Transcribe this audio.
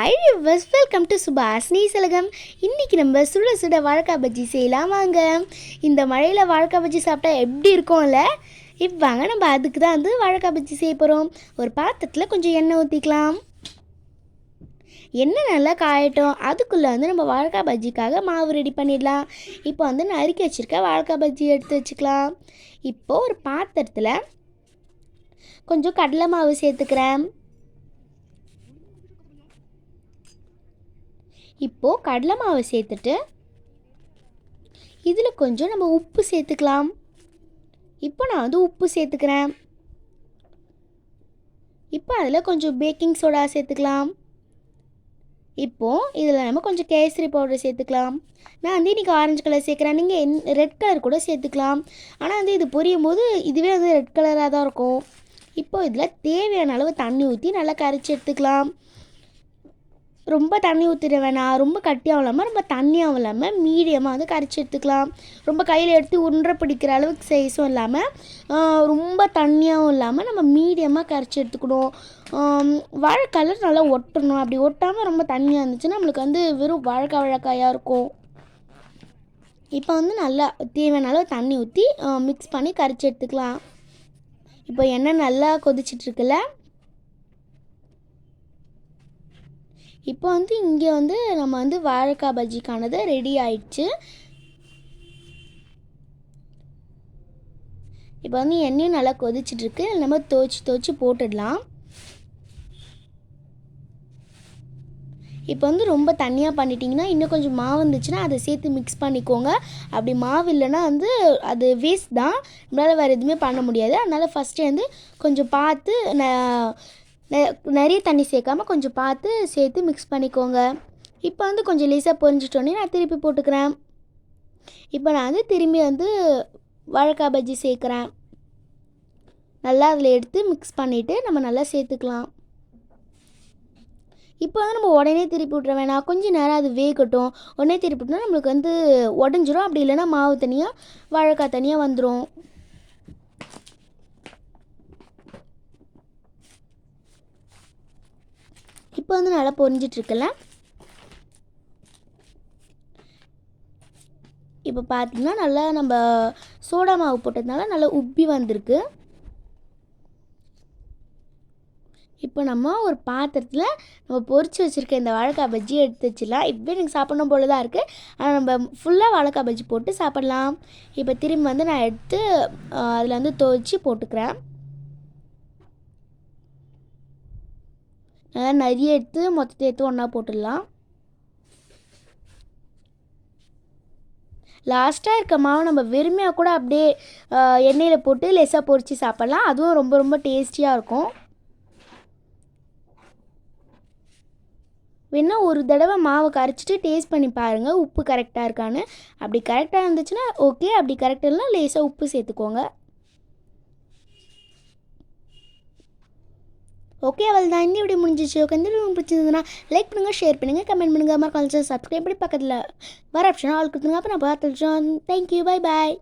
Hi viewers, welcome to Subhashini Salagam. இன்றைக்கி நம்ம சுட சுட வாழைக்காய் பஜ்ஜி செய்யலாம் வாங்க. இந்த மழையில் வாழைக்காய் பஜ்ஜி சாப்பிட்டா எப்படி இருக்கும்ல? வாங்க நம்ம அதுக்கு தான் வாழைக்காய் பஜ்ஜி செய்ய போகிறோம். ஒரு பாத்திரத்தில் கொஞ்சம் எண்ணெய் ஊற்றிக்கலாம். எண்ணெய் நல்லா காயட்டும். அதுக்குள்ளே நம்ம வாழைக்காய் பஜ்ஜிக்காக மாவு ரெடி பண்ணிடலாம். இப்போ நறுக்கி வச்சுருக்க வாழைக்காய் பஜ்ஜி எடுத்து வச்சுக்கலாம். இப்போது ஒரு பாத்திரத்தில் கொஞ்சம் கடலை மாவு சேர்த்துக்கிறேன். இப்போது கடலை மாவு சேர்த்துட்டு இதில் கொஞ்சம் நம்ம உப்பு சேர்த்துக்கலாம். இப்போ நான் உப்பு சேர்த்துக்கிறேன். இப்போ அதில் கொஞ்சம் பேக்கிங் சோடா சேர்த்துக்கலாம். இப்போது இதில் நம்ம கொஞ்சம் கேசரி பவுடர் சேர்த்துக்கலாம். நான் இன்றைக்கி ஆரஞ்சு கலர் சேர்க்குறேன். நீங்கள் ரெட் கலர் கூட சேர்த்துக்கலாம். ஆனால் இது பொரியும் போது இதுவே ரெட் கலராக தான் இருக்கும். இப்போது இதில் தேவையான அளவு தண்ணி ஊற்றி நல்லா கரைச்சி எடுத்துக்கலாம். ரொம்ப தண்ணி ஊற்றிட வேணாம், ரொம்ப கட்டியாகவும் இல்லாமல் ரொம்ப தண்ணியாகவும் இல்லாமல் மீடியமாக கரைச்சி எடுத்துக்கலாம். ரொம்ப கையில் எடுத்து உருண்டை பிடிக்கிற அளவுக்கு சைஸும் இல்லாமல் ரொம்ப தண்ணியாகவும் இல்லாமல் நம்ம மீடியமாக கரைச்சி எடுத்துக்கணும். வாழைக்காயில் நல்லா ஒட்டணும். அப்படி ஒட்டாமல் ரொம்ப தண்ணியாக இருந்துச்சுன்னா நம்மளுக்கு வெறும் வாழைக்காயாக இருக்கும். இப்போ நல்லா தேவையான அளவு தண்ணி ஊற்றி மிக்ஸ் பண்ணி கரைச்சி எடுத்துக்கலாம். இப்போ எண்ணெய் நல்லா கொதிச்சிட்ருக்குல்ல. இப்போ இங்கே நம்ம வாழைக்காய் பஜ்ஜிக்கானது ரெடி ஆயிடுச்சு. இப்போ எண்ணெயும் நல்லா கொதிச்சிட்ருக்கு. நம்ம துவச்சி போட்டுடலாம். இப்போ ரொம்ப தண்ணியாக பண்ணிட்டிங்கன்னா இன்னும் கொஞ்சம் மாவு இருந்துச்சுன்னா அதை சேர்த்து மிக்ஸ் பண்ணிக்கோங்க. அப்படி மாவு இல்லைன்னா அது வேஸ்ட் தான். நம்மளால் வேறு எதுவுமே பண்ண முடியாது. அதனால் ஃபஸ்ட்டே கொஞ்சம் பார்த்து நிறைய தண்ணி சேர்க்காமல் கொஞ்சம் பார்த்து சேர்த்து மிக்ஸ் பண்ணிக்கோங்க. இப்போ கொஞ்சம் லேசாக பொரிஞ்சிட்டோன்னே நான் திருப்பி போட்டுக்கிறேன். இப்போ நான் திரும்பி வாழைக்காய் பஜ்ஜி சேர்க்குறேன். நல்லா அதில் எடுத்து மிக்ஸ் பண்ணிவிட்டு நம்ம நல்லா சேர்த்துக்கலாம். இப்போ நம்ம உடனே திருப்பி விட்ற வேணாம். கொஞ்சம் நேரம் அது வேகட்டும். உடனே திருப்பி விட்டோம்னா நம்மளுக்கு உடஞ்சிரும். அப்படி இல்லைன்னா மாவு தனியாக வாழைக்காய் தனியாக வந்துடும். இப்போ நல்லா பொரிஞ்சிட்ருக்கல. இப்போ பார்த்திங்கன்னா நல்லா நம்ம சோடா மாவு போட்டதுனால நல்லா உப்பி வந்திருக்கு. இப்போ நம்ம ஒரு பாத்திரத்தில் நம்ம பொரிச்சு வச்சுருக்க இந்த வாழைக்காய் பஜ்ஜி எடுத்து வச்சிடலாம். இப்போ எனக்கு சாப்பிடணும் போல தான் இருக்குது. ஆனால் நம்ம ஃபுல்லாக வாழைக்காய் பஜ்ஜி போட்டு சாப்பிட்லாம். இப்போ திரும்பி நான் எடுத்து அதில் துவச்சி போட்டுக்கிறேன். நல்லா நிறைய எடுத்து மொத்தத்தை எடுத்து ஒன்றா போட்டுடலாம். லாஸ்ட்டாக இருக்க மாவு நம்ம வெறுமையாக கூட அப்படியே எண்ணெயில் போட்டு லேசாக பொரித்து சாப்பிட்லாம். அதுவும் ரொம்ப ரொம்ப டேஸ்டியாக இருக்கும். வேணால் ஒரு தடவை மாவு கரைச்சிட்டு டேஸ்ட் பண்ணி பாருங்கள் உப்பு கரெக்டாக இருக்கான்னு. அப்படி கரெக்டாக இருந்துச்சுன்னா ஓகே, அப்படி கரெக்டாக இல்லைனா லேசாக உப்பு சேர்த்துக்கோங்க. ஓகே, அவள் தான் இந்த வீடியோ முடிஞ்சிச்சு. ஓகே, இந்த வீடியோ பிடிச்சிருந்ததுன்னா லைக் பண்ணுங்கள், ஷேர் பண்ணுங்கள், கமெண்ட் பண்ணுங்கள், மறக்காம சப்ஸ்கிரைப் பண்ணி பக்கத்தில் வர ஆப்ஷன் ஆல் கொடுத்துருங்க. அப்போ நான் பார்த்துச்சோம். Thank you, bye bye.